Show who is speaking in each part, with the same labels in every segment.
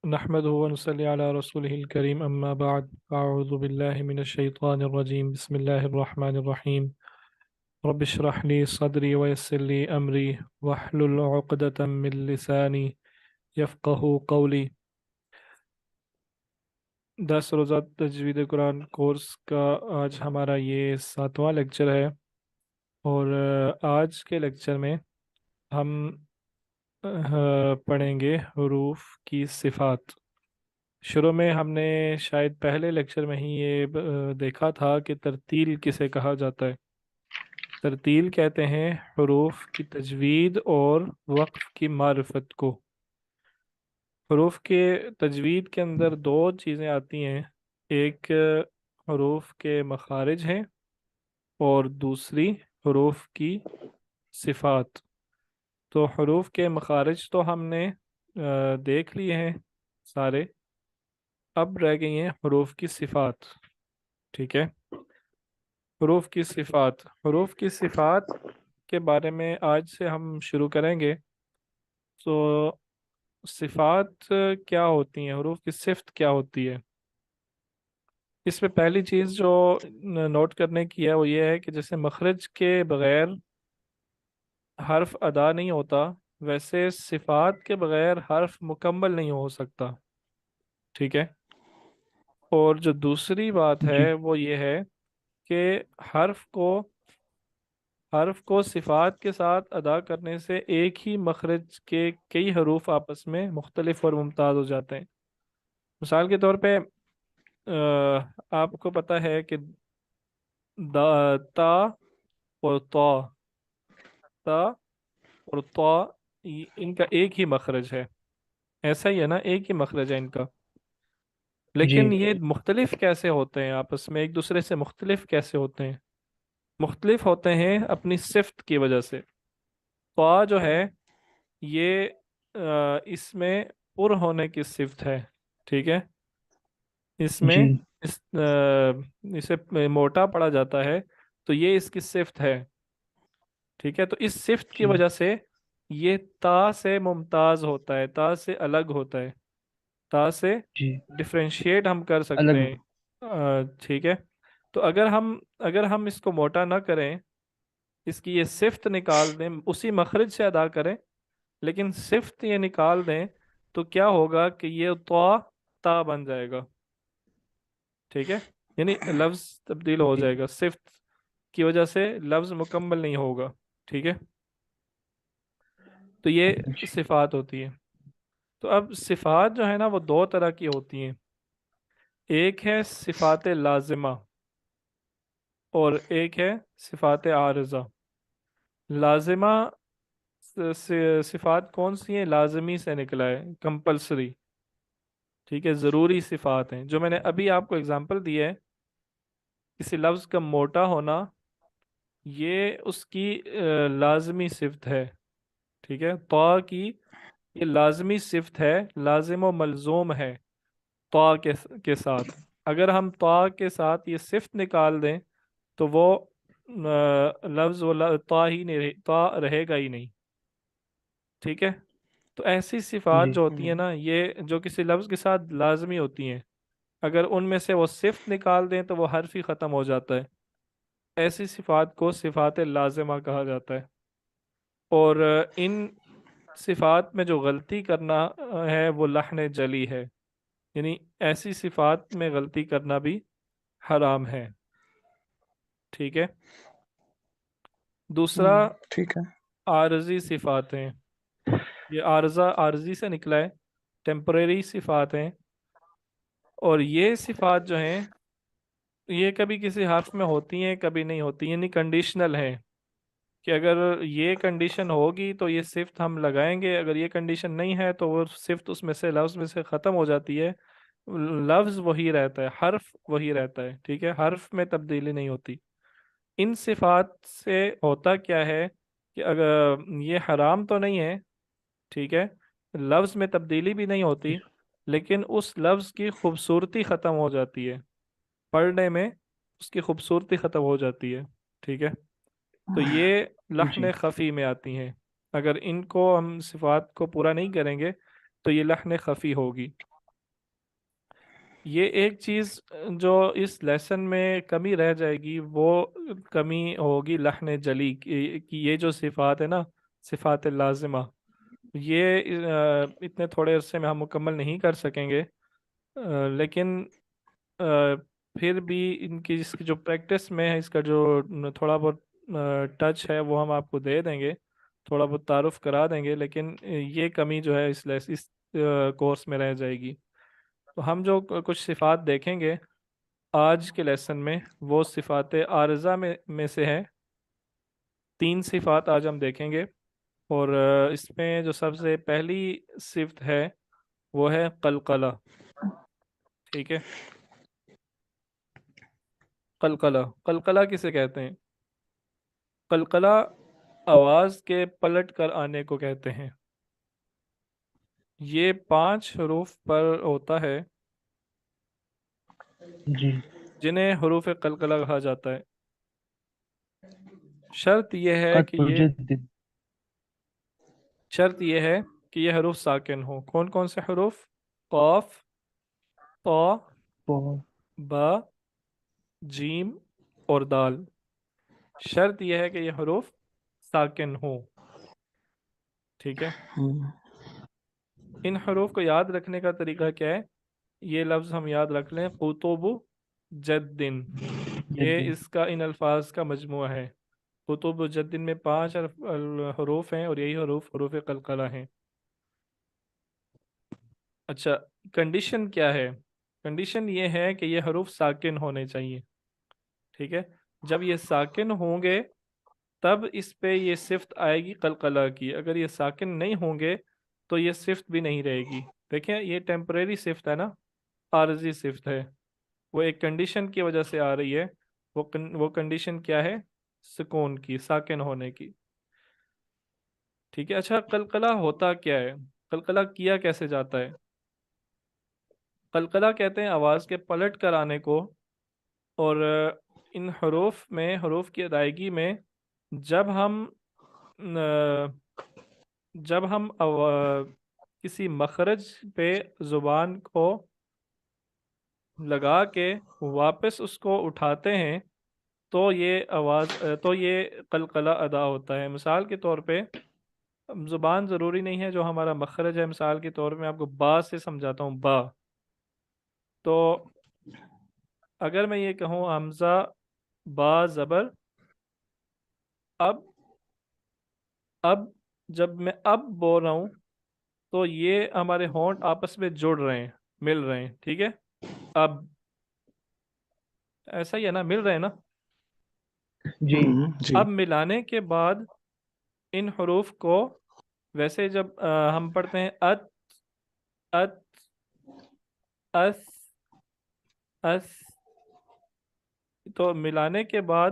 Speaker 1: نحمده ونصلي على رسوله الكريم أما بعد أعوذ بالله من الشيطان الرجيم بسم الله الرحمن الرحيم رب اشرح لي صدري ويسر لي أمري واحلل عقدة من لساني يفقه قولي 10 روزہ تجوید قرآن کورس کا آج ہمارا یہ 7واں لیکچر ہے اور آج کے لیکچر میں ہم پڑھیں گے حروف کی صفات۔ شروع میں ہم نے شاید پہلے لیکچر میں ہی یہ دیکھا تھا کہ ترتیل کسے کہا جاتا ہے۔ ترتیل کہتے ہیں حروف کی تجوید اور وقف کی معرفت کو۔ حروف کے تجوید کے اندر دو چیزیں آتی ہیں، ایک حروف کے مخارج ہیں اور دوسری حروف کی صفات۔ تو حروف کے مخارج تو ہم نے دیکھ لیے ہیں سارے، اب رہ گئی ہیں حروف کی صفات۔ ٹھیک ہے، حروف کی صفات۔ حروف کی صفات کے بارے میں آج سے ہم شروع کریں گے۔ تو صفات کیا ہوتی ہیں، حروف کی صفت کیا ہوتی ہے؟ اس میں پہلی چیز جو نوٹ کرنے کی ہے وہ یہ ہے کہ جیسے مخرج کے بغیر حرف ادا نہیں ہوتا، ویسے صفات کے بغیر حرف مکمل نہیں ہو سکتا۔ ٹھیک ہے، اور جو دوسری بات
Speaker 2: جی
Speaker 1: ہے وہ یہ ہے کہ حرف کو صفات کے ساتھ ادا کرنے سے ایک ہی مخرج کے کئی حروف آپس میں مختلف اور ممتاز ہو جاتے ہیں۔ مثال کے طور پہ آپ کو پتہ ہے کہ تا اور طا، تا اور طا ان کا ایک ہی مخرج ہے، ایسا ہی ہے نا، ایک ہی مخرج ہے ان کا،
Speaker 2: جی
Speaker 1: لیکن یہ مختلف کیسے ہوتے ہیں آپس میں، ایک دوسرے سے مختلف کیسے ہوتے ہیں؟ مختلف ہوتے ہیں اپنی صفت کی وجہ سے۔ طا جو ہے یہ اس میں پر ہونے کی صفت ہے، ٹھیک ہے، اس میں
Speaker 2: جی
Speaker 1: اس اسے موٹا پڑا جاتا ہے، تو یہ اس کی صفت ہے، ٹھیک ہے۔ تو اس صفت کی
Speaker 2: جی
Speaker 1: وجہ سے یہ تا سے ممتاز ہوتا ہے، تا سے الگ ہوتا ہے، تا سے
Speaker 2: جی
Speaker 1: ڈفرینشیٹ ہم کر
Speaker 2: الگ
Speaker 1: سکتے ہیں۔ ٹھیک ہے، تو اگر ہم اس کو موٹا نہ کریں، اس کی یہ صفت نکال دیں، اسی مخرج سے ادا کریں لیکن صفت یہ نکال دیں، تو کیا ہوگا کہ یہ طا تا بن جائے گا، ٹھیک ہے، یعنی لفظ تبدیل ہو
Speaker 2: جی
Speaker 1: جائے گا، صفت کی وجہ سے لفظ مکمل نہیں ہوگا، ٹھیک ہے۔ تو یہ
Speaker 2: جی
Speaker 1: صفات ہوتی ہے۔ تو اب صفات جو ہے نا وہ دو طرح کی ہوتی ہیں، ایک ہے صفات لازمہ اور ایک ہے صفات عارضہ۔ لازمہ صفات کون سی ہیں؟ لازمی سے نکلا ہے، کمپلسری، ٹھیک ہے، ضروری صفات ہیں۔ جو میں نے ابھی آپ کو اگزامپل دی ہے، کسی لفظ کا موٹا ہونا یہ اس کی لازمی صفت ہے، ٹھیک ہے، طا کی یہ لازمی صفت ہے، لازم و ملزوم ہے طا کے ساتھ۔ اگر ہم طا کے ساتھ یہ صفت نکال دیں تو وہ لفظ طا ہی نہیں طا رہے گا ہی نہیں، ٹھیک ہے۔ تو ایسی صفات
Speaker 2: جی
Speaker 1: جو ہوتی ہیں نا، یہ جو کسی لفظ کے ساتھ لازمی ہوتی ہیں، اگر ان میں سے وہ صفت نکال دیں تو وہ حرف ہی ختم ہو جاتا ہے، ایسی صفات کو صفات لازمہ کہا جاتا ہے۔ اور ان صفات میں جو غلطی کرنا ہے وہ لحن جلی ہے، یعنی ایسی صفات میں غلطی کرنا بھی حرام ہے، ٹھیک ہے۔ دوسرا
Speaker 2: ٹھیک ہے
Speaker 1: عارضی صفات ہیں، یہ عارضی سے نکلا ہے، ٹیمپریری صفات ہیں، اور یہ صفات جو ہیں یہ کبھی کسی حرف میں ہوتی ہیں کبھی نہیں ہوتی، یعنی کنڈیشنل ہیں، کہ اگر یہ کنڈیشن ہوگی تو یہ صفت ہم لگائیں گے، اگر یہ کنڈیشن نہیں ہے تو وہ صفت اس میں سے لفظ میں سے ختم ہو جاتی ہے، لفظ وہی رہتا ہے، حرف وہی رہتا ہے، ٹھیک ہے، حرف میں تبدیلی نہیں ہوتی۔ ان صفات سے ہوتا کیا ہے کہ اگر یہ حرام تو نہیں ہے، ٹھیک ہے، لفظ میں تبدیلی بھی نہیں ہوتی، لیکن اس لفظ کی خوبصورتی ختم ہو جاتی ہے، پڑھنے میں اس کی خوبصورتی ختم ہو جاتی ہے، ٹھیک ہے۔ تو یہ
Speaker 2: جی
Speaker 1: لحن خفی میں آتی ہیں، اگر ان کو ہم صفات کو پورا نہیں کریں گے تو یہ لحن خفی ہوگی۔ یہ ایک چیز جو اس لیسن میں کمی رہ جائے گی، وہ کمی ہوگی لحن جلی کی یہ جو صفات ہے نا، صفات لازمہ، یہ اتنے تھوڑے عرصے میں ہم مکمل نہیں کر سکیں گے، لیکن آ، پھر بھی ان کی اس کی جو پریکٹس میں ہے، اس کا جو تھوڑا بہت ٹچ ہے وہ ہم آپ کو دے دیں گے، تھوڑا بہت تعارف کرا دیں گے، لیکن یہ کمی جو ہے اس کورس میں رہ جائے گی۔ تو ہم جو کچھ صفات دیکھیں گے آج کے لیسن میں، وہ صفات عارضہ میں سے ہیں۔ 3 صفات آج ہم دیکھیں گے، اور اس میں جو سب سے پہلی صفت ہے وہ ہے قلقلہ، ٹھیک ہے؟ قلقلہ، قلقلہ کسے کہتے ہیں؟ قلقلہ آواز کے پلٹ کر آنے کو کہتے ہیں۔ یہ 5 حروف پر ہوتا ہے
Speaker 2: جی
Speaker 1: جنہیں حروف قلقلہ کہا جاتا ہے۔ شرط یہ ہے
Speaker 2: قد
Speaker 1: کہ یہ
Speaker 2: تجدد
Speaker 1: شرط یہ ہے کہ یہ حروف ساکن ہوں۔ کون کون سے حروف؟ قاف، طا،
Speaker 2: و-
Speaker 1: با، جیم اور دال۔ شرط یہ ہے کہ یہ حروف ساکن ہوں، ٹھیک ہے؟
Speaker 2: ہم،
Speaker 1: ان حروف کو یاد رکھنے کا طریقہ کیا ہے؟ یہ لفظ ہم یاد رکھ لیں، قطب جدن، یہ
Speaker 2: جدد
Speaker 1: اس کا ان الفاظ کا مجموعہ ہے۔ قطب جدن میں 5 حروف ہیں، اور یہی حروف حروف قلقلہ ہیں۔ اچھا، کنڈیشن کیا ہے؟ کنڈیشن یہ ہے کہ یہ حروف ساکن ہونے چاہیے، ٹھیک ہے؟ جب یہ ساکن ہوں گے تب اس پہ یہ صفت آئے گی قلقلہ کی۔ اگر یہ ساکن نہیں ہوں گے تو یہ صفت بھی نہیں رہے گی۔ دیکھیں یہ ٹیمپریری صفت ہے نا، عارضی صفت ہے، وہ ایک کنڈیشن کی وجہ سے آ رہی ہے۔ وہ کنڈیشن کیا ہے؟ سکون کی، ساکن ہونے کی، ٹھیک ہے؟ اچھا، قلقلہ ہوتا کیا ہے؟ قلقلہ کیا کیسے جاتا ہے؟ قلقلہ کہتے ہیں آواز کے پلٹ کر آنے کو، اور ان حروف میں، حروف کی ادائیگی میں جب ہم آ، جب ہم کسی مخرج پہ زبان کو لگا کے واپس اس کو اٹھاتے ہیں تو یہ آواز تو یہ قلقلہ ادا ہوتا ہے۔ مثال کے طور پہ، زبان ضروری نہیں ہے، جو ہمارا مخرج ہے، مثال کے طور پہ میں آپ کو با سے سمجھاتا ہوں، با۔ تو اگر میں یہ کہوں حمزہ با زبر اب، اب جب میں اب بول رہا ہوں تو یہ ہمارے ہونٹ آپس میں جڑ رہے ہیں، مل رہے ہیں، ٹھیک ہے؟ اب ایسا ہی ہے نا، مل رہے ہیں نا؟
Speaker 2: جی
Speaker 3: جی
Speaker 1: اب ملانے کے بعد ان حروف کو، ویسے جب ہم پڑھتے ہیں ات، ات، اس، اس، تو ملانے کے بعد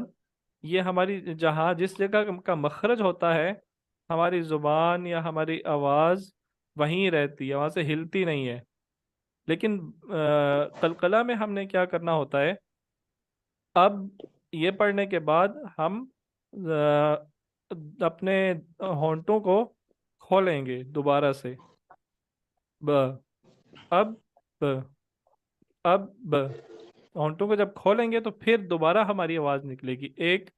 Speaker 1: یہ ہماری جہاں جس جگہ کا مخرج ہوتا ہے، ہماری زبان یا ہماری آواز وہیں رہتی ہے، وہاں سے ہلتی نہیں ہے۔ لیکن قلقلہ میں ہم نے کیا کرنا ہوتا ہے؟ اب یہ پڑھنے کے بعد ہم آ، اپنے ہونٹوں کو کھولیں گے دوبارہ سے، ب، اب، ب، اب، ب۔ ہونٹوں کو جب کھولیں گے تو پھر دوبارہ ہماری آواز نکلے گی۔ ایک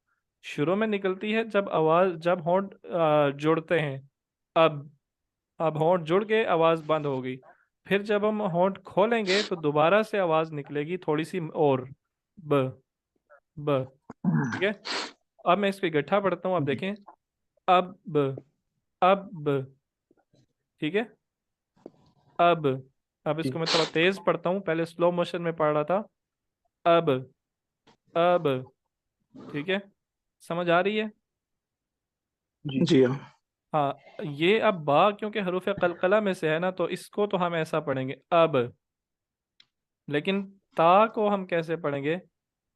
Speaker 1: شروع میں نکلتی ہے جب ہونٹ جڑتے ہیں، اب، اب ہونٹ جڑ کے آواز بند ہو گئی، پھر جب ہم ہونٹ کھولیں گے تو دوبارہ سے آواز نکلے گی تھوڑی سی اور، ب، ب، ٹھیک ہے؟ اب میں اس کو اکٹھا پڑھتا ہوں، آپ
Speaker 2: جی
Speaker 1: دیکھیں، اب، ب، اب، ب، ٹھیک ہے؟ اب، اب اس
Speaker 2: جی
Speaker 1: کو میں تھوڑا تیز پڑھتا ہوں، پہلے سلو موشن میں پڑھ رہا تھا، اب، اب، ٹھیک ہے؟ سمجھ آ رہی ہے؟
Speaker 2: جی
Speaker 3: جی ہاں
Speaker 1: ہاں، یہ اب با کیونکہ حروف قلقلہ میں سے ہے نا، تو اس کو تو ہم ایسا پڑھیں گے اب، لیکن تا کو ہم کیسے پڑھیں گے؟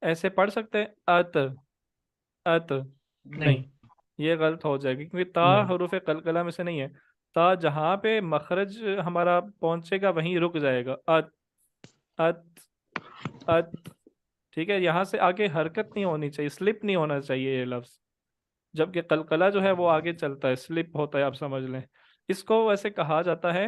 Speaker 1: ایسے پڑھ سکتے ہیں ات، ات؟
Speaker 2: نہیں
Speaker 1: نہیں، یہ غلط ہو جائے گی کیونکہ تا
Speaker 2: نہیں
Speaker 1: حروف قلقلہ میں سے نہیں ہے۔ تا جہاں پہ مخرج ہمارا پہنچے گا وہیں رک جائے گا، ات، ات، ات، ٹھیک ہے؟ یہاں سے آگے حرکت نہیں ہونی چاہیے، سلپ نہیں ہونا چاہیے یہ لفظ، جبکہ قلقلہ جو ہے وہ آگے چلتا ہے، سلپ ہوتا ہے، آپ سمجھ لیں۔ اس کو ویسے کہا جاتا ہے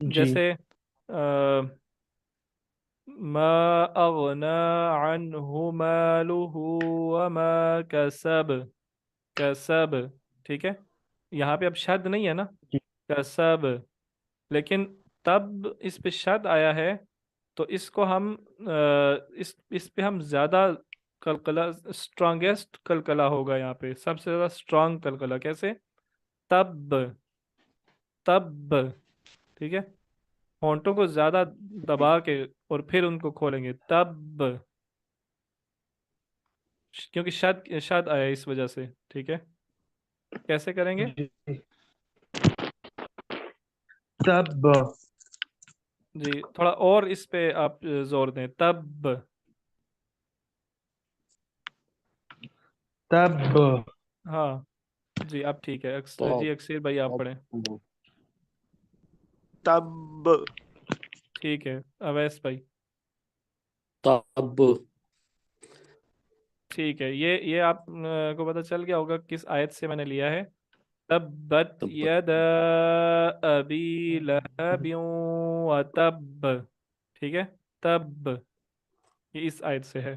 Speaker 2: جی
Speaker 1: جیسے ما اغنا عنہ مالہ وما کسب، کسب، ٹھیک ہے، یہاں پہ اب شد نہیں ہے نا،
Speaker 2: جی
Speaker 1: کسب، لیکن تب اس پہ شد آیا ہے تو اس کو ہم اس پہ ہم زیادہ قلقلہ، اسٹرانگیسٹ قلقلہ ہوگا یہاں پہ، سب سے زیادہ اسٹرانگ قلقلہ، کیسے؟ تب، تب، ٹھیک ہے، ہونٹوں کو زیادہ دبا کے اور پھر ان کو کھولیں گے، تب، کیونکہ شد شد آیا اس وجہ سے، ٹھیک ہے، کیسے کریں گے؟
Speaker 2: جی تب
Speaker 1: جی تھوڑا اور اس پہ آپ زور دیں، تب،
Speaker 2: تب
Speaker 1: ہاں جی اب ٹھیک ہے، جی اکثر بھائی آپ پڑھیں،
Speaker 3: تب
Speaker 1: ٹھیک ہے، اویس بھائی،
Speaker 4: تب
Speaker 1: ٹھیک ہے، یہ آپ کو پتہ چل گیا ہوگا کس آیت سے میں نے لیا ہے، تبت
Speaker 4: تب
Speaker 1: ید ابی لہب وتب، ٹھیک ہے، تب، یہ اس آیت سے ہے۔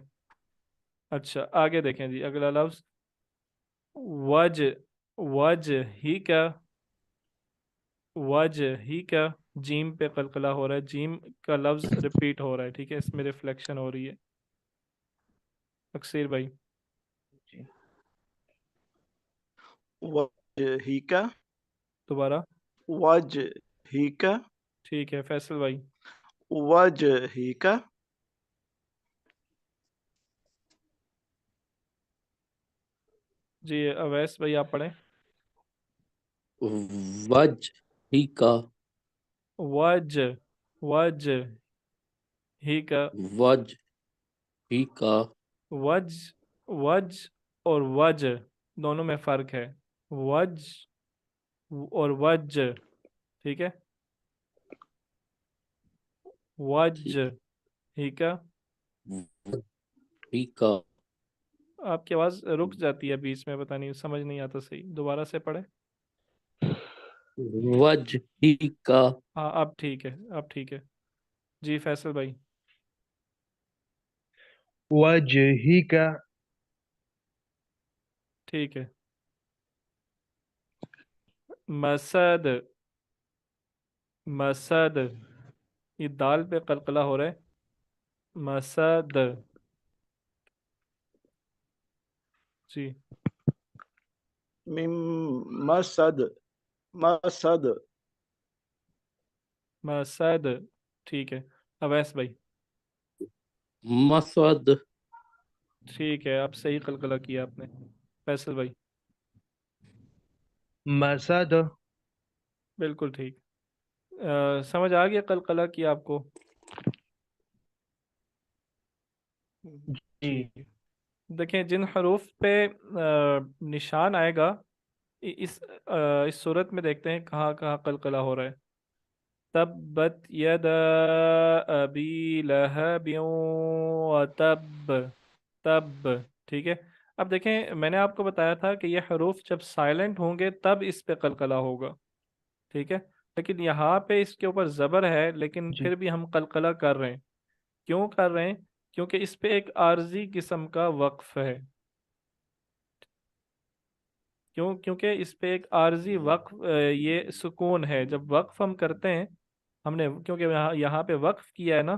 Speaker 1: اچھا آگے دیکھیں جی، اگلا لفظ وجہ، وجہ ہی کا، وجہ ہی کا، جیم پہ قلقلہ ہو رہا ہے، جیم کا لفظ ریپیٹ ہو رہا ہے، ٹھیک ہے، اس میں ریفلیکشن ہو رہی ہے، اکثر بھائی
Speaker 3: وجہک،
Speaker 1: دوبارہ،
Speaker 3: وجہک،
Speaker 1: ٹھیک ہے، فیصل بھائی،
Speaker 3: وجہک،
Speaker 1: جی اویس بھائی آپ پڑھیں،
Speaker 4: وج ہی کا،
Speaker 1: وجہ، وجہ ہی کا،
Speaker 4: وج ہی کا،
Speaker 1: وج، وج اور وجہ دونوں میں فرق ہے، وج اور وج، ٹھیک ہے، وج
Speaker 4: ٹھیک
Speaker 1: ہی کا،
Speaker 4: وج ہی کا،
Speaker 1: آپ کی آواز رک جاتی ہے بیچ میں، پتہ نہیں سمجھ نہیں آتا صحیح، دوبارہ سے پڑھیں،
Speaker 4: وج ہی کا،
Speaker 1: ہاں اب ٹھیک ہے، اب ٹھیک ہے، جی فیصل بھائی،
Speaker 2: وجہک
Speaker 1: ٹھیک ہے، مسد، مسد، یہ دال پہ قلقلہ ہو رہا ہے، مسد، جی
Speaker 3: من مسد، مسد،
Speaker 1: مسد، ٹھیک ہے، اویس بھائی،
Speaker 4: مسود
Speaker 1: ٹھیک ہے، اب صحیح قلقلہ کیا آپ نے، فیصل بھائی،
Speaker 2: مسد
Speaker 1: بالکل ٹھیک، سمجھ آ گیا قلقلہ کیا آپ کو؟
Speaker 2: جی
Speaker 1: ٹھیک ہے، دیکھیں جن حروف پہ نشان آئے گا، اس صورت میں دیکھتے ہیں کہاں کہاں قلقلہ ہو رہا ہے، تبت یدا ابی لہب وتب، تب، ٹھیک ہے، اب دیکھیں میں نے آپ کو بتایا تھا کہ یہ حروف جب سائلنٹ ہوں گے تب اس پہ قلقلہ ہوگا، ٹھیک ہے، لیکن یہاں پہ اس کے اوپر زبر ہے لیکن
Speaker 2: جی
Speaker 1: پھر بھی ہم قلقلہ کر رہے ہیں، کیوں کر رہے ہیں؟ کیونکہ اس پہ ایک عارضی قسم کا وقف ہے، کیونکہ اس پہ ایک عارضی وقف یہ سکون ہے، جب وقف ہم کرتے ہیں، ہم نے کیونکہ یہاں پہ وقف کیا ہے نا،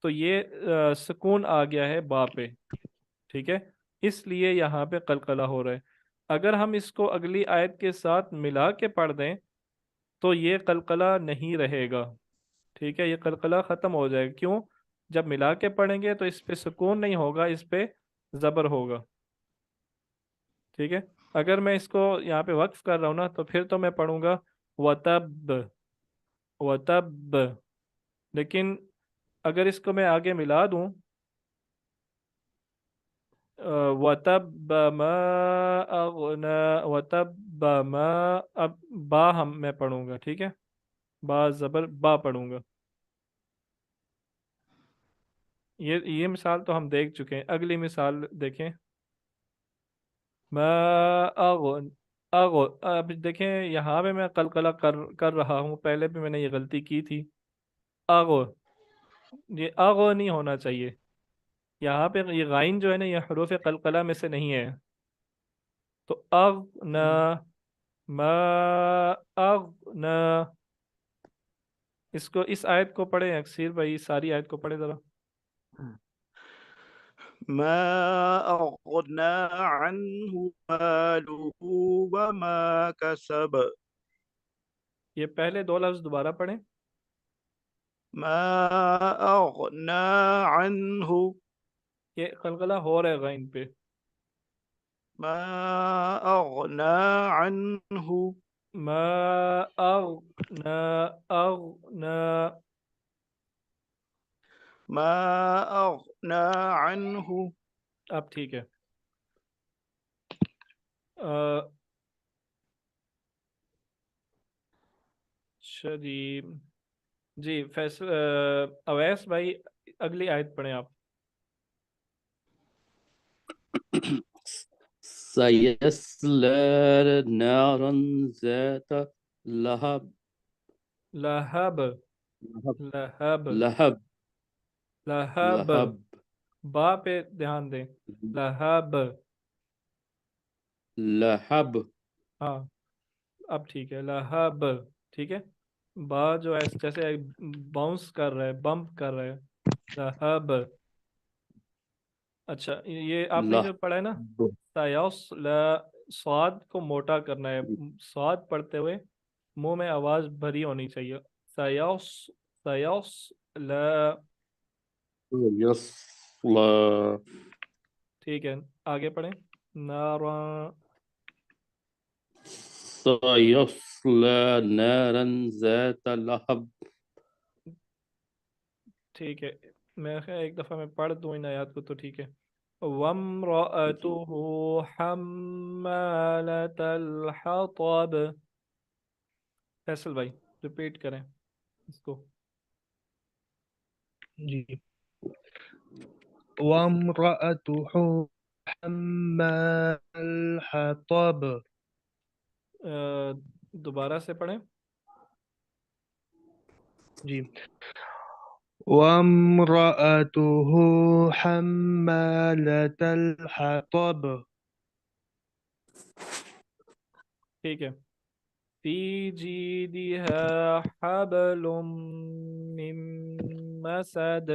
Speaker 1: تو یہ سکون آ گیا ہے با پہ، ٹھیک ہے، اس لیے یہاں پہ قلقلہ ہو رہا ہے، اگر ہم اس کو اگلی آیت کے ساتھ ملا کے پڑھ دیں تو یہ قلقلہ نہیں رہے گا، ٹھیک ہے، یہ قلقلہ ختم ہو جائے گا، کیوں؟ جب ملا کے پڑھیں گے تو اس پہ سکون نہیں ہوگا، اس پہ زبر ہوگا، ٹھیک ہے، اگر میں اس کو یہاں پہ وقف کر رہا ہوں نا تو پھر تو میں پڑھوں گا وتب، وتب، لیکن اگر اس کو میں آگے ملا دوں وتب ما اغنا، وتب ما، اب با میں پڑھوں گا، ٹھیک ہے، با زبر با پڑھوں گا، یہ مثال تو ہم دیکھ چکے ہیں، اگلی مثال دیکھیں، ما اغن، اغو، اب دیکھیں یہاں پہ میں قلقلہ کر رہا ہوں، پہلے بھی میں نے یہ غلطی کی تھی. اغو، یہ اغو نہیں ہونا چاہیے. یہاں پہ یہ غائن جو ہے نا، یہ حروف قلقلہ میں سے نہیں ہے. تو اغنا، ما اغنا. اس کو، اس آیت کو پڑھیں اکثیر بھائی، ساری آیت کو پڑھیں ذرا.
Speaker 3: ما أغنى عنه ماله وما كسب.
Speaker 1: یہ پہلے دو لفظ دوبارہ پڑھیں.
Speaker 3: ما أغنى عنه،
Speaker 1: یہ قلقلہ ہو رہا ہے غائن پہ.
Speaker 3: ما أغنى عنه.
Speaker 1: ما اغنا، اغنا.
Speaker 3: ما أغنى عنه.
Speaker 1: اب ٹھیک ہے. شدید جی. فیصل اویس بھائی اگلی آیت پڑھیں آپ.
Speaker 4: سيصلى نارا ذات لهب.
Speaker 1: لہب،
Speaker 4: لهب
Speaker 1: لہب،
Speaker 4: لهب
Speaker 1: لہب.
Speaker 4: لهب
Speaker 1: با پہ دھیان دیں. لہب.
Speaker 4: لهب.
Speaker 1: ہاں اب ٹھیک ہے. لہب، ٹھیک ہے. با جو ہے جیسے باؤنس کر رہا ہے، بمپ کر رہا ہے. لہب. اچھا یہ آپ نے جو پڑھا ہے نا،
Speaker 4: لهب.
Speaker 1: سایوس، سواد کو موٹا کرنا ہے. سواد پڑھتے ہوئے منہ میں آواز بھری ہونی چاہیے. سایوس، سایوس لا.
Speaker 4: يصلى.
Speaker 1: ٹھیک ہے آگے پڑھیں. نارا.
Speaker 4: سيصلى نارا ذات لهب.
Speaker 1: ٹھیک ہے، میں ایک دفعہ میں پڑھ دوں ان آیات کو تو ٹھیک ہے. وامرأته حمالة الحطب. فیصل بھائی ریپیٹ کریں اس کو.
Speaker 2: جی. وامرأته حمال الحطب.
Speaker 1: دوبارہ سے پڑھیں.
Speaker 2: جی. وامرأته حمالة الحطب.
Speaker 1: ٹھیک ہے. فی جیدها حبل من مسد.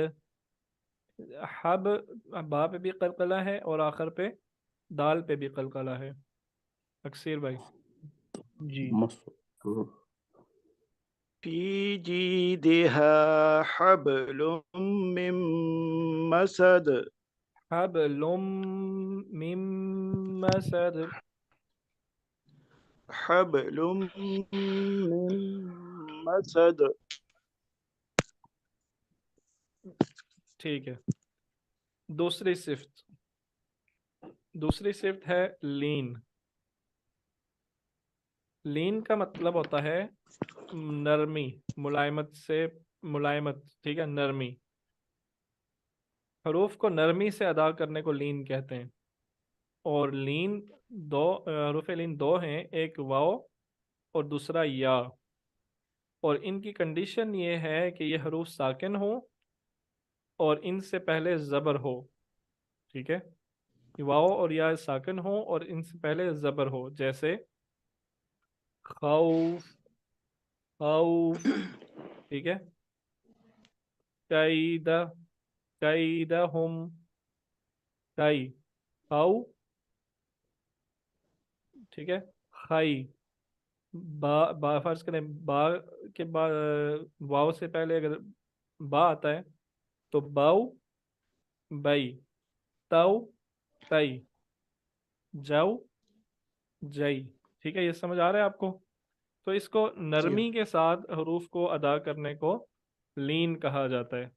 Speaker 1: حب، با پہ بھی قلقلہ ہے اور آخر پہ دال پہ بھی قلقلہ ہے. اکثیر بھائی.
Speaker 2: جی.
Speaker 3: في جيدها حبل من مسد.
Speaker 1: حبل من مسد.
Speaker 3: حبل من مسد.
Speaker 1: ٹھیک ہے. دوسری صفت، دوسری صفت ہے لین. لین کا مطلب ہوتا ہے نرمی، ملائمت سے، ملائمت، ٹھیک ہے، نرمی. حروف کو نرمی سے ادا کرنے کو لین کہتے ہیں. اور لین دو، حروف لین دو ہیں، ایک واو اور دوسرا یا. اور ان کی کنڈیشن یہ ہے کہ یہ حروف ساکن ہوں اور ان سے پہلے زبر ہو. ٹھیک ہے، واو اور یا ساکن ہوں اور ان سے پہلے زبر ہو. جیسے خوف، خوف. ٹھیک ہے. قیدہ، قیدہم، قی، خاؤ. ٹھیک ہے. خائی. با فرض کریں با کے بعد واو سے پہلے اگر با آتا ہے تو باؤ، بئی. تاؤ، تئی. جاؤ، جئی. ٹھیک ہے، یہ سمجھ آ رہا ہے آپ کو؟ تو اس کو
Speaker 3: جی
Speaker 1: نرمی کے ساتھ حروف کو ادا کرنے کو لین کہا جاتا ہے.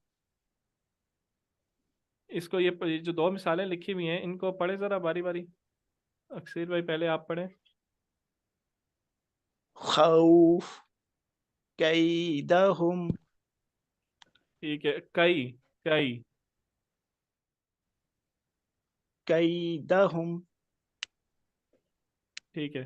Speaker 1: اس کو یہ جو دو مثالیں لکھی ہوئی ہیں ان کو پڑھیں ذرا باری باری. اکثر بھائی پہلے آپ پڑھیں.
Speaker 3: خوف كيدهم.
Speaker 1: ٹھیک ہے. کئی، کئی.
Speaker 3: كيدهم.
Speaker 1: ٹھیک ہے.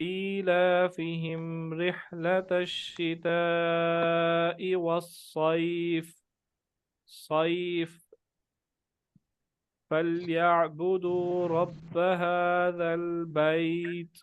Speaker 1: إيلافهم رحلة الشتاء والصيف، صيف فليعبدوا رب هذا البيت،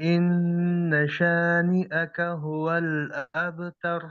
Speaker 2: إن شانئك هو الأبتر.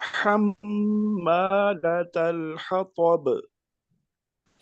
Speaker 3: حمالة الحطب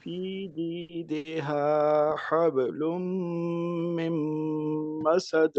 Speaker 3: في جيدها حبل من مسد